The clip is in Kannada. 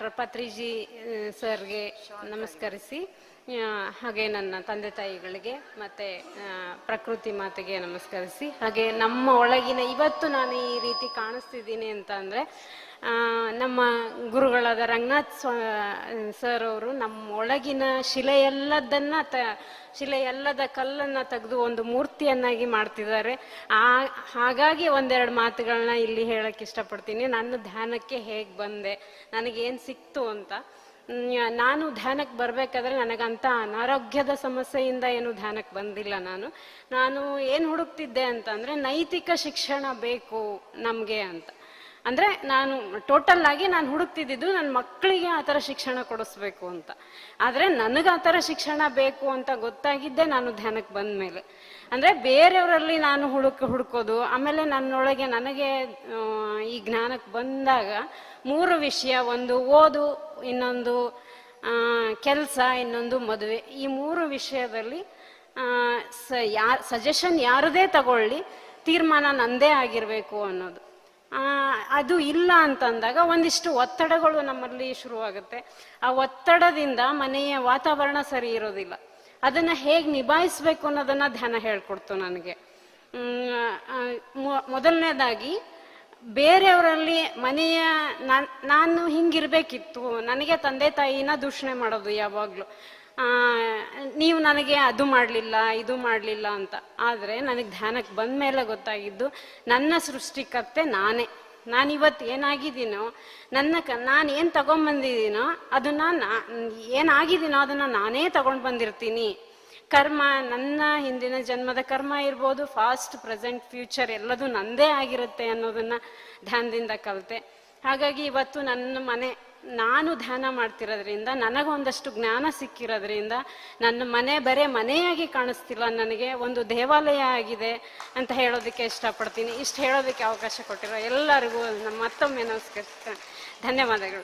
ಡಾಕ್ಟರ್ ಪತ್ರಿಜಿ ಸರ್ಗೆ ನಮಸ್ಕರಿಸಿ, ಹಾಗೆ ನನ್ನ ತಂದೆ ತಾಯಿಗಳಿಗೆ ಮತ್ತು ಪ್ರಕೃತಿ ಮಾತೆಗೆ ನಮಸ್ಕರಿಸಿ, ಹಾಗೆ ನಮ್ಮ ಒಳಗಿನ ಇವತ್ತು ನಾನು ಈ ರೀತಿ ಕಾಣಿಸ್ತಿದ್ದೀನಿ ಅಂತ ಅಂದರೆ ನಮ್ಮ ಗುರುಗಳಾದ ರಂಗನಾಥ್ ಸರ್ ಅವರು ನಮ್ಮ ಒಳಗಿನ ಶಿಲೆಯಲ್ಲದ ಕಲ್ಲನ್ನು ತೆಗೆದು ಒಂದು ಮೂರ್ತಿಯನ್ನಾಗಿ ಮಾಡ್ತಿದ್ದಾರೆ. ಹಾಗಾಗಿ ಒಂದೆರಡು ಮಾತುಗಳನ್ನ ಇಲ್ಲಿ ಹೇಳಕ್ಕೆ ಇಷ್ಟಪಡ್ತೀನಿ. ನಾನು ಧ್ಯಾನಕ್ಕೆ ಹೇಗೆ ಬಂದೆ, ನನಗೇನು ಸಿಕ್ತು ಅಂತ. ನಾನು ಧ್ಯಾನಕ್ಕೆ ಬರಬೇಕಾದ್ರೆ ನನಗಂತ ಅನಾರೋಗ್ಯದ ಸಮಸ್ಯೆಯಿಂದ ಏನು ಧ್ಯಾನಕ್ಕೆ ಬಂದಿಲ್ಲ. ನಾನು ಏನು ಹುಡುಕ್ತಿದ್ದೆ ಅಂತಂದರೆ ನೈತಿಕ ಶಿಕ್ಷಣ ಬೇಕು ನಮಗೆ ಅಂತ. ಅಂದರೆ ನಾನು ಟೋಟಲ್ ಆಗಿ ನಾನು ಹುಡುಕ್ತಿದ್ದು ನನ್ನ ಮಕ್ಕಳಿಗೆ ಆ ಥರ ಶಿಕ್ಷಣ ಕೊಡಿಸ್ಬೇಕು ಅಂತ. ಆದರೆ ನನಗೆ ಆ ಥರ ಶಿಕ್ಷಣ ಬೇಕು ಅಂತ ಗೊತ್ತಾಗಿದ್ದೆ ನಾನು ಧ್ಯಾನಕ್ಕೆ ಬಂದ ಮೇಲೆ. ಅಂದರೆ ಬೇರೆಯವರಲ್ಲಿ ನಾನು ಹುಡುಕೋದು, ಆಮೇಲೆ ನನ್ನೊಳಗೆ ನನಗೆ ಈ ಜ್ಞಾನಕ್ಕೆ ಬಂದಾಗ 3 ವಿಷಯ, ಒಂದು ಓದು, ಇನ್ನೊಂದು ಕೆಲಸ, ಇನ್ನೊಂದು ಮದುವೆ. ಈ 3 ವಿಷಯದಲ್ಲಿ ಸಜೆಷನ್ ಯಾರದೇ ತಗೊಳ್ಳಿ, ತೀರ್ಮಾನ ನಂದೇ ಆಗಿರಬೇಕು ಅನ್ನೋದು. ಅದು ಇಲ್ಲ ಅಂತಂದಾಗ ಒಂದಿಷ್ಟು ಒತ್ತಡಗಳು ನಮ್ಮಲ್ಲಿ ಶುರುವಾಗುತ್ತೆ. ಆ ಒತ್ತಡದಿಂದ ಮನೆಯ ವಾತಾವರಣ ಸರಿ ಇರೋದಿಲ್ಲ. ಅದನ್ನು ಹೇಗೆ ನಿಭಾಯಿಸ್ಬೇಕು ಅನ್ನೋದನ್ನು ಧ್ಯಾನ ಹೇಳ್ಕೊಡ್ತು ನನಗೆ. ಮೊದಲನೇದಾಗಿ ಬೇರೆಯವರಲ್ಲಿ ನಾನು ಹಿಂಗಿರ್ಬೇಕಿತ್ತು, ನನಗೆ ತಂದೆ ತಾಯಿನ ದೂಷಣೆ ಮಾಡೋದು ಯಾವಾಗಲೂ, ನೀವು ನನಗೆ ಅದು ಮಾಡಲಿಲ್ಲ ಇದು ಮಾಡಲಿಲ್ಲ ಅಂತ. ಆದರೆ ನನಗೆ ಧ್ಯಾನಕ್ಕೆ ಬಂದ ಮೇಲೆ ಗೊತ್ತಾಗಿದ್ದು ನನ್ನ ಸೃಷ್ಟಿಕರ್ತೆ ನಾನೇ. ನಾನಿವತ್ತು ಏನಾಗಿದ್ದೀನೋ, ನಾನು ಏನು ತಗೊಂಡ್ಬಂದಿದ್ದೀನೋ ಅದನ್ನು ಏನಾಗಿದ್ದೀನೋ ಅದನ್ನು ನಾನೇ ತಗೊಂಡು ಬಂದಿರ್ತೀನಿ. ಕರ್ಮ, ನನ್ನ ಹಿಂದಿನ ಜನ್ಮದ ಕರ್ಮ ಇರ್ಬೋದು, ಫಾಸ್ಟ್, ಪ್ರೆಸೆಂಟ್, ಫ್ಯೂಚರ್ ಎಲ್ಲದೂ ನಂದೇ ಆಗಿರುತ್ತೆ ಅನ್ನೋದನ್ನು ಧ್ಯಾನದಿಂದ ಕಲಿತೆ. ಹಾಗಾಗಿ ಇವತ್ತು ನಾನು ಧ್ಯಾನ ಮಾಡ್ತಿರೋದ್ರಿಂದ, ನನಗೊಂದಷ್ಟು ಜ್ಞಾನ ಸಿಕ್ಕಿರೋದ್ರಿಂದ ನನ್ನ ಮನೆ ಬರೇ ಮನೆಯಾಗಿ ಕಾಣಿಸ್ತಿಲ್ಲ, ನನಗೆ ಒಂದು ದೇವಾಲಯ ಆಗಿದೆ ಅಂತ ಹೇಳೋದಕ್ಕೆ ಇಷ್ಟಪಡ್ತೀನಿ. ಇಷ್ಟು ಹೇಳೋದಕ್ಕೆ ಅವಕಾಶ ಕೊಟ್ಟಿರೋ ಎಲ್ಲರಿಗೂ ಮತ್ತೊಮ್ಮೆ ನಮಸ್ಕರಿಸ್ತೇನೆ. ಧನ್ಯವಾದಗಳು.